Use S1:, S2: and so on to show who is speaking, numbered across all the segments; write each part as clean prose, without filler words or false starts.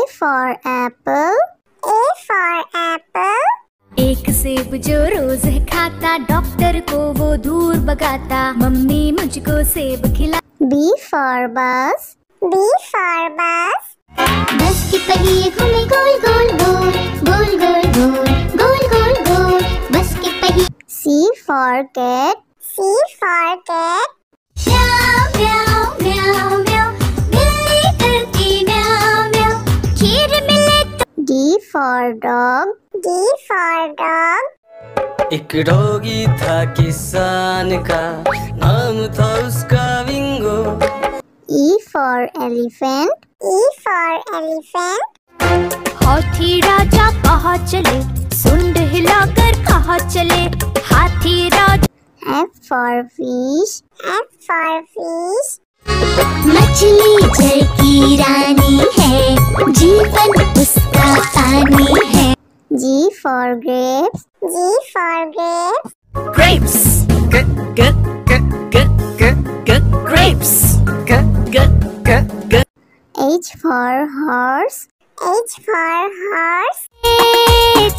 S1: for apple. A for apple.
S2: एक सेब जो रोज है खाता, डॉक्टर को वो दूर भगाता, मम्मी मुझको सेब खिला।
S1: B for bus. B for bus.
S2: बस की पहिए घूमे गोल गोल गोल, गोल गोल गोल, गोल गोल गोल, बस की पहिए।
S1: C for cat. C for cat.
S2: म्याऊ म्याऊ म्याऊ म्याऊ, बिल्ली करती म्याऊ म्याऊ, खीर मिले तो।
S1: D for dog. D for dog.
S3: एक डॉगी था किसान का, नाम था उसका विंगो।
S1: E for elephant. E for elephant.
S2: हाथी राजा कहाँ चले, सुंड हिलाकर कहाँ चले, हाथी राजा।
S1: F for fish. F for fish.
S2: मछली जल की रानी है, जीवन उसका पानी है।
S1: G for grapes. G for grapes.
S3: Grapes. Grapes.
S1: H for horse. H for horse.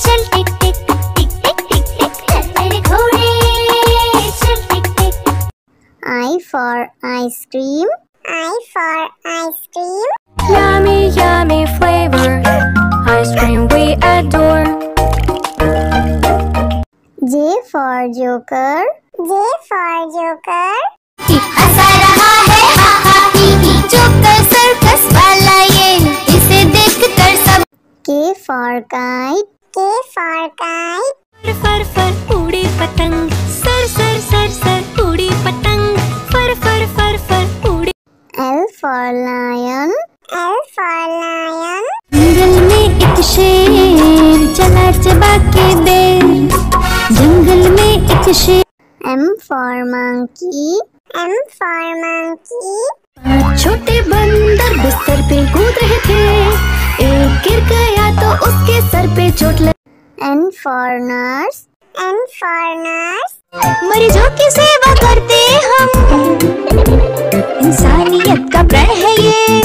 S2: चल टिक टिक टिक टिक टिक टिक, चल मेरे घोड़े, चल टिक टिक।
S1: I for ice cream. I for ice cream.
S2: Yummy yummy flavor, ice cream we adore.
S1: J for joker. J for joker.
S2: हंसा रहा है हा हा ही ही, joker circus वाला ये, इसे देखकर सब।
S1: K for kite. K for kite.
S2: फर फर उड़ी पतंग, सर सर सर सर उड़ी पतंग, फर फर फर फर उड़ी।
S1: L for lion. L for lion.
S2: जंगल में एक शेर चला चबा के बेर, जंगल में एक शेर।
S1: M for monkey. M for monkey.
S2: छोटे बंदर बिस्तर पे कूद रहे थे, एक गिर गया तो उसके सर पे चोट लगी।
S1: N for nurse. N for nurse.
S2: मरीजों की सेवा करते हम, इंसानियत का प्रण है ये।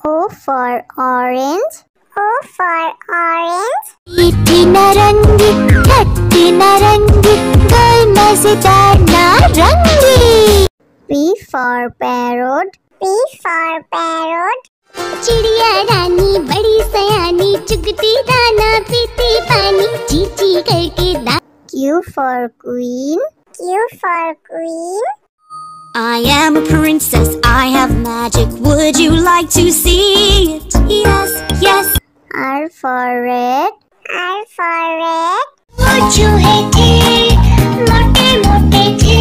S1: O for orange. O for orange.
S2: मीठी नारंगी, खट्टी नारंगी, गोल मजेदार नारंगी।
S1: P for parrot. P for parrot.
S2: चिड़िया रानी बड़ी सयानी, चुगती दाना पीती पानी, चींची करके दा।
S1: Q for queen. Q for queen.
S2: I am a princess, I have magic, would you like to see it? Yes, yes.
S1: R for red. R for red.
S2: वो चूहे थे, मोटे मोटे थे,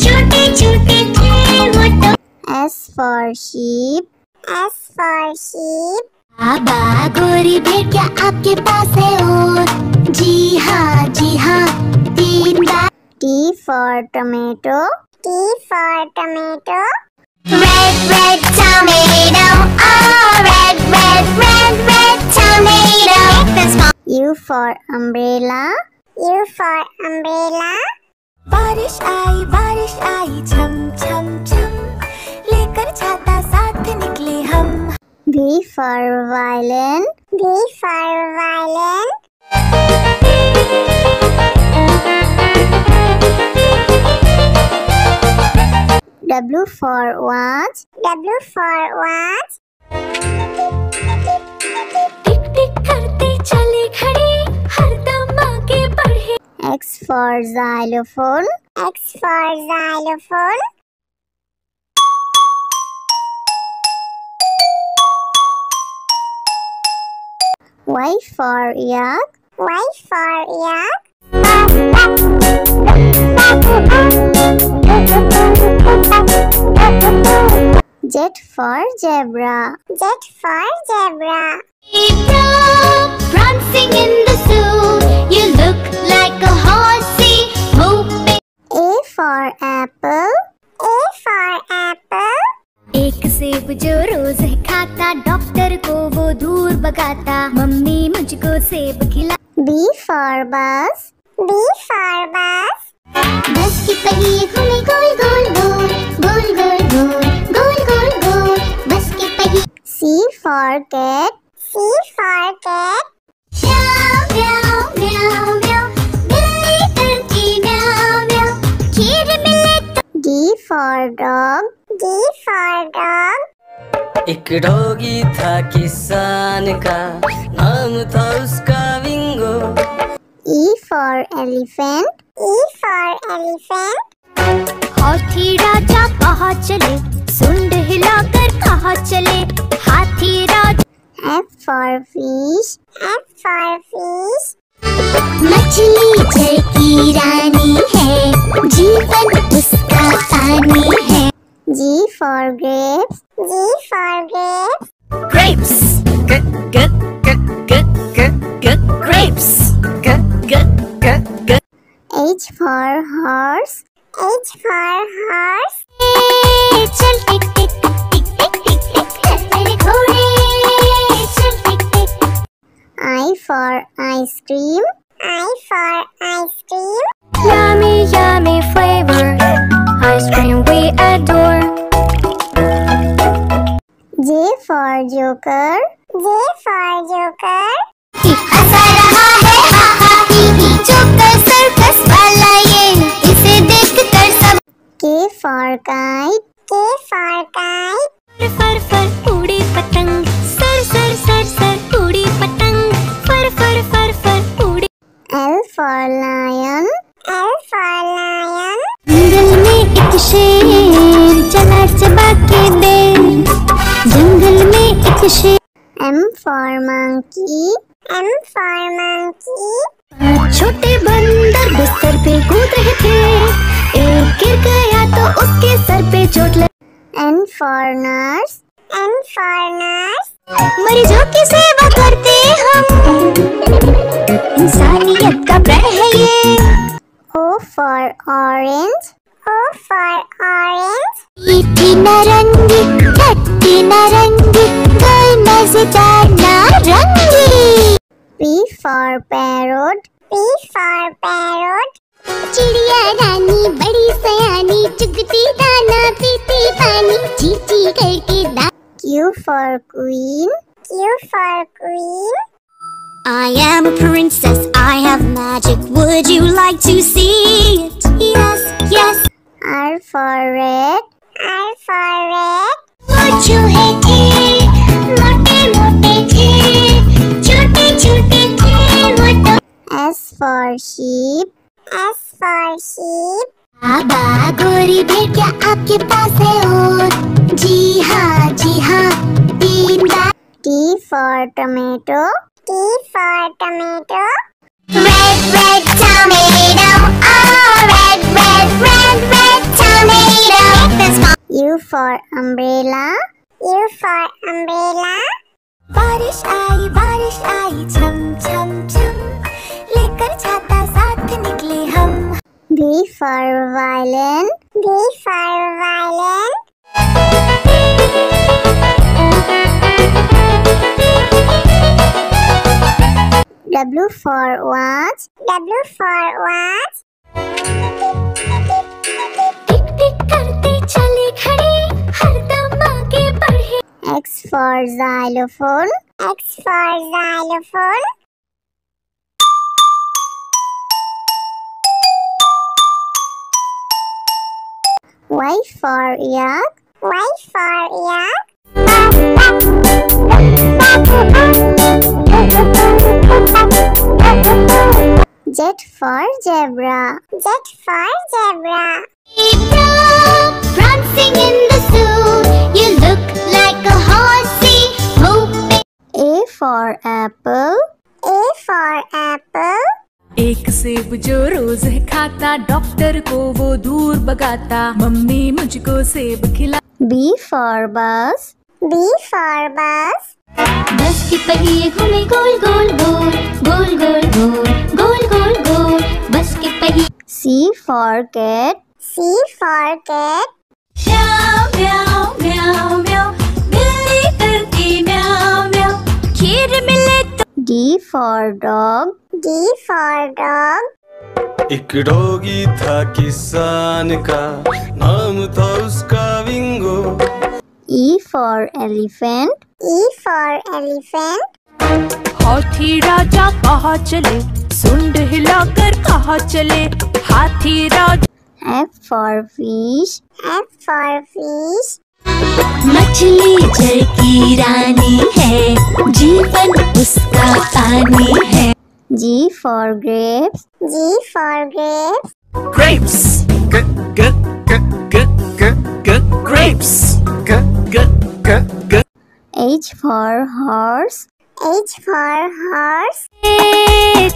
S2: छोटे छोटे थे वो तो।
S1: S for sheep. S for sheep.
S2: बाबा गोरी भेड़ क्या आपके पास है और? जी हाँ 3 बार।
S1: T for tomato. T for tomato.
S2: Red red tomato, oh red red red red tomato.
S1: U for umbrella. U for umbrella.
S2: बारिश आई छम छम छम, लेकर छाता साथ निकले हम।
S1: V for violin. V for violin. W for watch. W for watch.
S2: टिक टिक करते चले खड़े, हरदम आगे बढ़े।
S1: X for xylophone. X for xylophone. Y for yak. Y for yak. Z for zebra. Z for zebra.
S2: Prancing in the zoo, you look like a horsey, moving.
S1: A for apple. A for apple.
S2: एक सेब जो रोज है खाता, doctor को वो दूर भगाता, mummy मुझको सेब खिला।
S1: B for bus. B for bus.
S2: बस की पहिए घूमे गोल गोल गोल, गोल गोल गोल, गोल गोल गोल, बस की पहिए।
S1: C for cat. C for cat.
S2: म्याऊ म्याऊ म्याऊ म्याऊ, बिल्ली करती म्याऊ म्याऊ, खीर मिले तो।
S1: D for dog. D for dog.
S3: एक डॉगी था किसान का, नाम था उसका विंगो।
S1: E for elephant. E for elephant.
S2: हाथी राजा कहाँ चले, सुंड हिलाकर कहाँ चले, हाथी राजा।
S1: F for fish. F for fish.
S2: मछली जल की रानी है, जीवन उसका पानी है।
S1: G for grapes. G for grapes.
S2: Grapes, grapes,
S1: H for horse. H for horse.
S2: चल टिक टिक टिक टिक टिक टिक चल मेरे घोड़े, चल टिक टिक।
S1: I for ice cream. I for ice cream.
S2: Yummy, yummy flavor, ice cream we adore.
S1: J for joker. J for joker.
S2: हंसा रहा है हा हा ही ही, joker circus वाला ये, इसे देख कर सब।
S1: K for kite. K for kite.
S2: फर फर उड़ी पतंग, सर सर सर सर उड़ी पतंग, फर फर फर फर उड़ी।
S1: L for lion. L for lion.
S2: जंगल में एक शेर चला चबा के दे, जंगल में एक शेर।
S1: M for monkey. M for monkey.
S2: छोटे बंदर बिस्तर पे कूद रहे थे, एक गिर गया तो उसके सर पे चोट लगी।
S1: N for nurse. N for nurse.
S2: मरीजों की सेवा करते हम, इंसानियत का प्रण है ये।
S1: O for orange. O for orange.
S2: मीठी नारंगी, खट्टी नारंगी, कोई मजेदार नारंगी।
S1: P for parrot. P for parrot.
S2: चिड़िया रानी बड़ी सयानी, चुगती दाना पीती पानी, चींची करके दा।
S1: Q for queen. Q for queen.
S2: I am a princess, I have magic, would you like to see it? Yes, yes.
S1: R for red. R for red.
S2: वो चूहे थे, मोटे मोटे थे, छोटे छोटे थे वो तो।
S1: S for sheep. S for sheep.
S2: बाबा गोरी भेड़िया आपके पास है और, जी हाँ 3 बार।
S1: T for tomato. T for tomato.
S2: Red, red tomato, oh red, red, red, red tomato.
S1: U for umbrella. U for umbrella.
S2: बारिश आई छम छम छम, लेकर छाता साथ निकले हम।
S1: V for violin. V for violin. W for watch. W for watch.
S2: टिक टिक करते चले खड़े, हरदम आगे बढ़े।
S1: X for xylophone. X for xylophone. Y for yak. Y for yak. Z for zebra. Z for zebra.
S2: Prancing in the zoo, you look like a horsey, moving.
S1: A for apple. A for apple.
S4: एक सेब जो रोज है खाता, doctor को वो दूर भगाता, mummy मुझको सेब खिला।
S1: B for bus. B for bus.
S2: बस के पहिए घूमे गोल गोल गोल, गोल गोल गोल, गोल गोल गोल, बस के पहिए।
S1: C for cat. C for cat.
S4: म्याऊ म्याऊ म्याऊ म्याऊ, बिल्ली करती म्याऊ म्याऊ, खीर मिले तो।
S1: D for dog. D for dog.
S3: एक डॉगी था किसान का, नाम था उसका विंगो।
S1: E for elephant. E for elephant.
S2: हाथी राजा कहाँ चले, सुंड हिलाकर कहाँ चले, हाथी राजा।
S1: F for fish. F for fish.
S4: मछली जल की रानी है, जीवन उसका पानी है।
S1: G for grapes. G for grapes.
S3: Grapes. Grapes.
S1: H for horse. H for horse.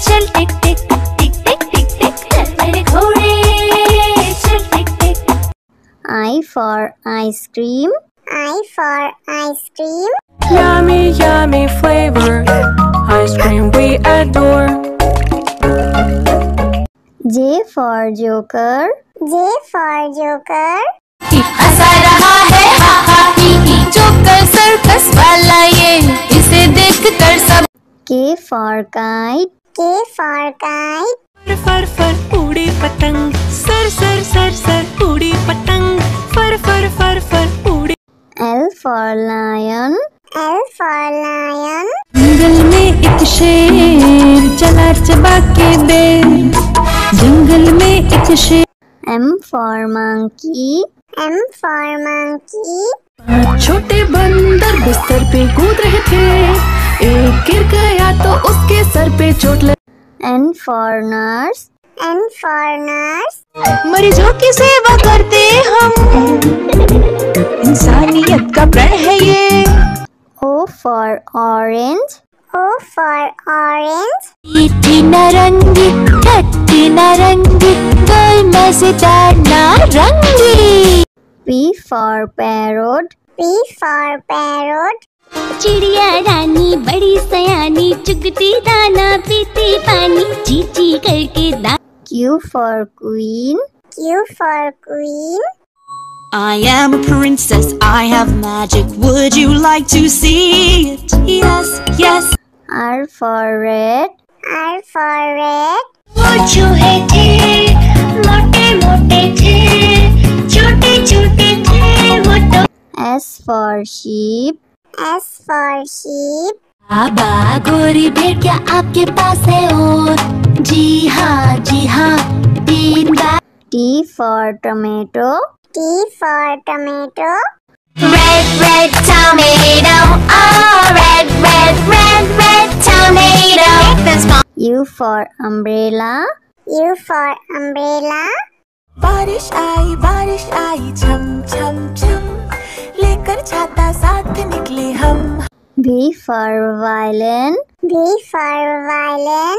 S4: चल टिक टिक टिक टिक टिक टिक चल मेरे घोड़े, चल टिक टिक।
S1: I for ice cream. I for ice cream.
S2: Yummy, yummy flavor, ice cream we adore.
S1: J for joker. J for joker.
S4: हंसा रहा है हा हा ही ही, joker circus वाला ये, इसे देखकर सब।
S1: K for kite. K for kite.
S2: फर फर उड़ी पतंग, सर सर सर सर उड़ी पतंग, फर फर फर फर उड़ी।
S1: L for lion. L for lion.
S2: जंगल में एक शेर चला चबा के बेर, जंगल में एक शेर।
S1: M for monkey. M for monkey.
S2: छोटे बंदर बिस्तर पे कूद रहे थे, एक गिर गया तो उसके सर पे चोट लगी।
S1: N for nurse. N for nurse.
S2: मरीजों की सेवा करते हम, इंसानियत का प्रण है ये।
S1: O for orange. O for orange.
S4: मीठी नारंगी, खट्टी नारंगी, गोल मजेदार नारंगी।
S1: P for parrot. P for parrot.
S4: चिड़िया रानी बड़ी सयानी, चुगती दाना पीती पानी, ची ची करके दाना।
S1: Q for queen. Q for queen.
S5: I am a princess, I have magic, would you like to see it? Yes, yes.
S1: R for red. R for red.
S4: वो चूहे थे, मोटे मोटे थे, छोटे छोटे थे वो तो।
S1: S for sheep. S for sheep.
S4: बाबा गोरी भेड़ क्या आपके पास है और? जी हाँ 3 बार।
S1: T for tomato. T for tomato.
S4: Red red tomato, oh red red red red tomato.
S1: U for umbrella. U for umbrella.
S5: बारिश आई छम छम छम, लेकर छाता साथ निकले हम।
S1: V for violin. V for violin.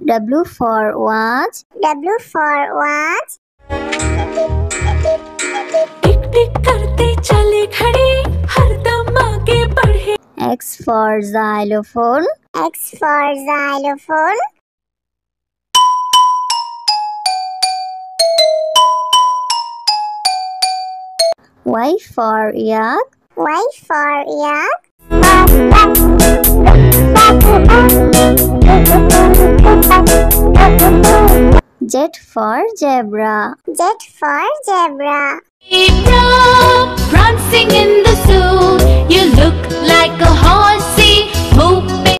S1: W for watch. W for watch.
S2: टिक टिक करते चले खड़े, हरदम आगे बढ़े।
S1: X for xylophone. X for xylophone. Y for yak. Y for yak. Z for zebra. Z for zebra.
S4: Zebra prancing in the zoo, you look like a horse